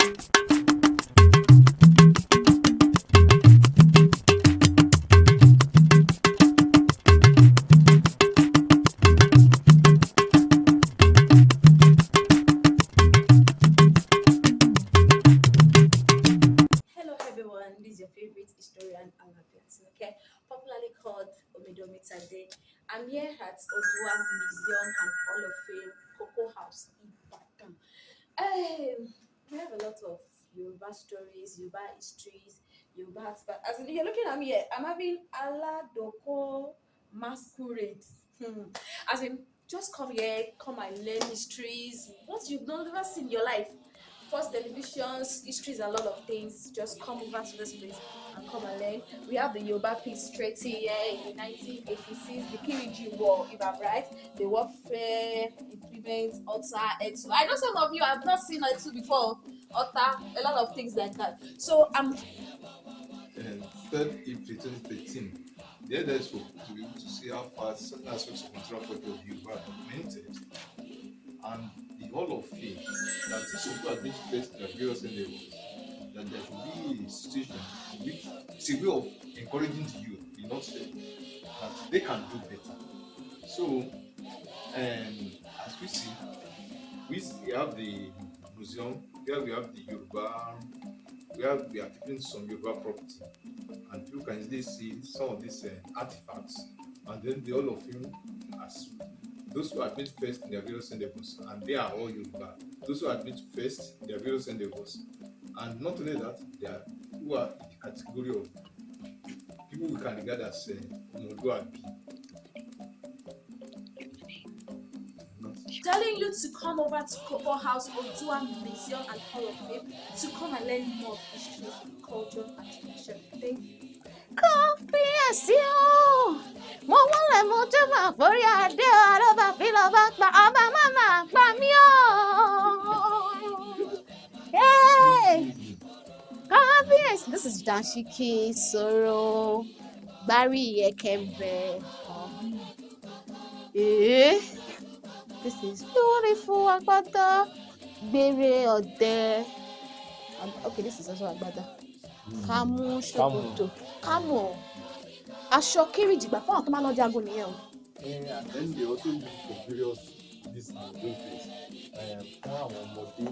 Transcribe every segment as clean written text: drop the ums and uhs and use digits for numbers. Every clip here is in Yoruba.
Hello everyone, this is your favorite historian Alabiat, okay? Popularly called Omidomitsade. I'm here at Odua Museum and Hall of Fame, Cocoa House, Ibadan. We have a lot of Yoruba stories, Yoruba histories, Yoruba arts, but as you're looking at me here, I'm having Aladoko masquerade. As in, just come here, come and learn histories, what you've never seen in your life. First televisions, histories, a lot of things. Just come over to this place and come and learn. We have the Yoruba Peace Treaty here in the 1986, the Kiriji War, if I'm right, the warfare, implements, Ota, Etu. I know some of you have not seen Etu before, Ota, a lot of things like that. So I'm 3rd April 2013. The others for to be able to see how far certain aspects of cultural culture of Yoruba are documented, and the Hall of Fame that this will have been first in the various endeavors, that there should be a situation in which it's a way of encouraging the youth, the not that they can do better. So, as we see, we have the museum, here we have the Yoruba, we are keeping some Yoruba property, and you can easily see some of these artifacts, and then the all of him as those who admit first in their various endeavors, and they are all Yoruba. Those who admit first in their various endeavors, and not only that, they are who are in the category of people we can regard as Odua. telling you to come over to Cocoa House, Odua Museum and Hall of Fame to come and learn more of history, culture, and tradition. Thank you. Kábíyèsí o mo wọlé mo tún máa forí adé ọlọ́ba fi lọ́ba pa ọba má máa pa mí o. Hey! Kábíyèsí, this is Danshiki Soro Gbárí Ekembe. This is beautiful Agbada Gbére Ọdẹ. Okay, this is also Agbada. Kámú ṣòkòtò kámú aṣọ kéré-jìgbà fún àwọn tó máa ń lọ jagun nìyẹn o. And then they also use it for various these those days. Fún àwọn ọmọdé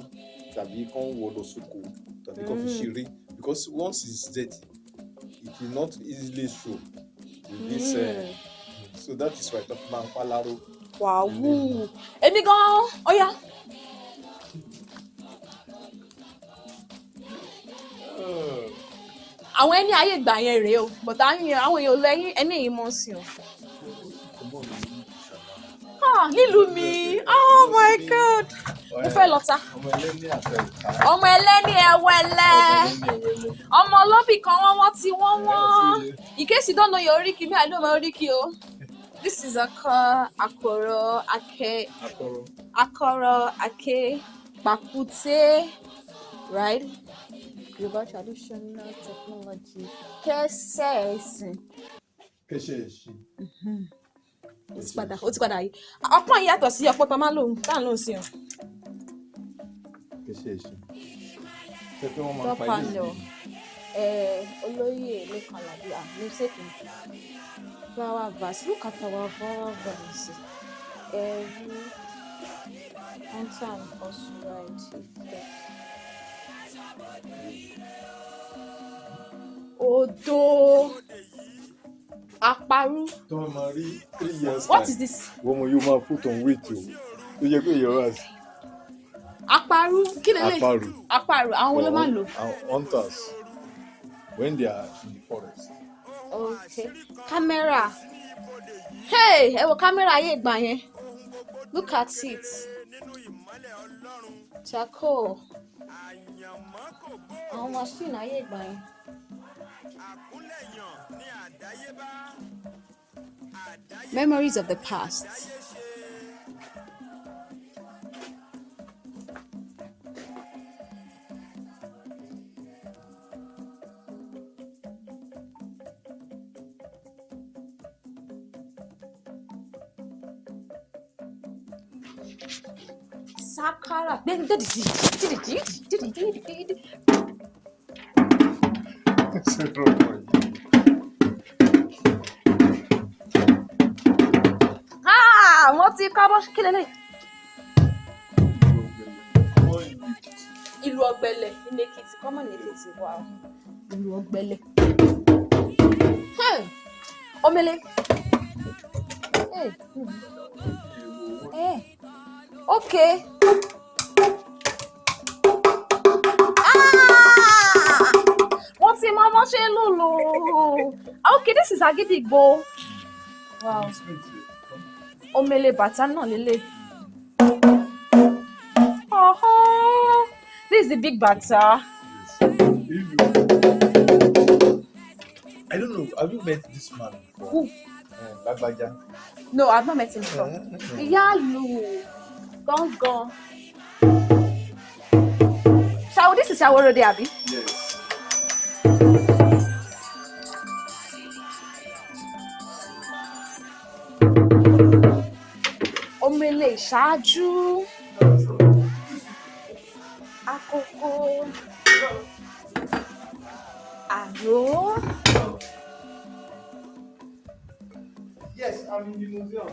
tàbí kán wọ lọ sóko tàbí kán fi ṣeré, because once it's dirty it will not easily show with this so that is why tó fi máa ń pálárò. Wàhù èmi gan-an ọ̀yá. Àwọn ẹni ayé ìgbà yẹn rèé o, but àwọn èèyàn lẹ́yìn ẹni yìí mọ̀ sí o. Nílùú mi, oh my god, mo fẹ́ lọ ta. Ọmọ ẹlẹ́ni àtẹ ìta. Ọmọ ẹlẹ́ni ẹ̀wẹ̀lẹ̀, ọmọ olóbì kan wọ́n ti wọ́n. In case you don't know your oriki, me I know my oriki o. This is akoro, ake, bakute, right? Yoruba traditional technology. Kẹsẹ̀ ẹ̀sìn. Kẹ́sẹ̀ ẹ̀sìn. Ó ti padà yìí. Ọpọ́n yìí yàtọ̀ sí ọpọ́n tó máa ń lò tá à ń lò sí o. Kẹ́sẹ̀ ẹ̀sìn. Ṣé pé wọ́n máa ń Top pa ilé panel. ìgbé? Olóyè Lẹ́kan Àlàbí, namesake mi. Flower vase. Look at our flower vase. Every enter and horse ride effect. Odo. Aparu. Tó máa rí 3 years. What is this? Wọ́n mọ yóò máa put on weight o. Tó jẹ́ pé ìyọ̀rọ̀ àti. Aparu. Kí lélẹ̀? Aparu. Aparu. Àwọn wo ló máa ń lò? Our hunters when they are in the forest. Okay. Camera. Hey, ẹ wo camera ayé ìgbà yẹn. Look at it. Charcoal. Àwọn machine ayé ìgbà yẹn. Memories of the past. Sakara. Ah, wọ́n ti kábọ́ kí lélẹ̀. Ìlú ọ̀gbẹ̀lẹ̀ ní Èkìtì, kọ́mọ̀ ní Èkìtì wà. Ìlú ọ̀gbẹ̀lẹ̀. Omele. Okay. Wọ́n ti mọ wọ́n ṣe lùlù. Okay, this is Agidigbo. Wow. Omele bàtà náà lélẹ̀. This is the big bàtà. I don't know. Have you met this man before? Who? Lagbaja. No, I've not met him before. Yalu. Gone. This is Shaworo de Abi? Yes. Omele ṣáájú. Akoko. Àrò. Yes, I'm in the museum.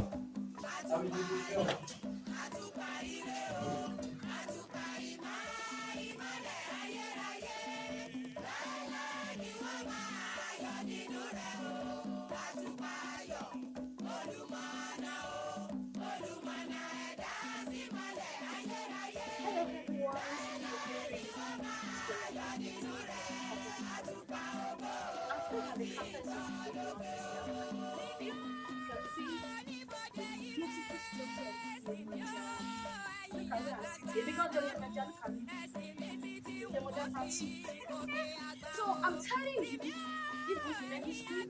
So I'm telling you, people in any history,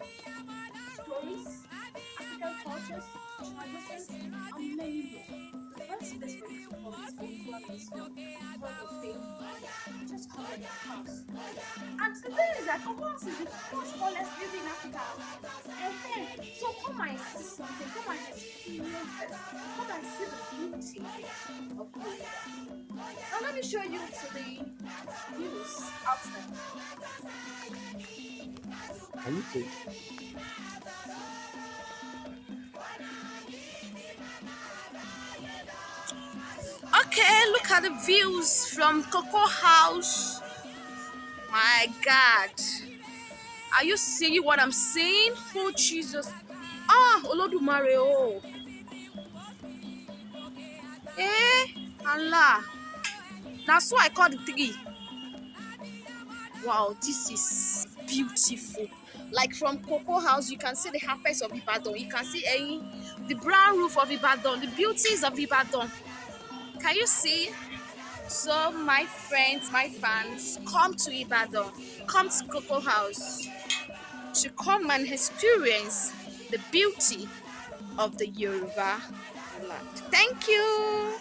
stories, African cultures, traditions, and many more. The best place for you to come is Odua Museum, Hall of Fame. Just come in your house. And the thing is that Cocoa House is the first tallest building in Africa. So come and see something, come and experience this, come and see the beauty of Odua. Now let me show you to the views outside. Can you take? Okay, look at the views from Cocoa House. My God. Are you seeing what I'm seeing? Oh, Jesus. Olodumare, oh. Allah. That's why I call the tree. Wow, this is beautiful. Like from Cocoa House, you can see the harvest of Ibadan. You can see the brown roof of Ibadan, the beauties of Ibadan. Can you see? So my friends, my fans, come to Ibadan, come to Cocoa House to come and experience the beauty of the Yoruba land. Thank you.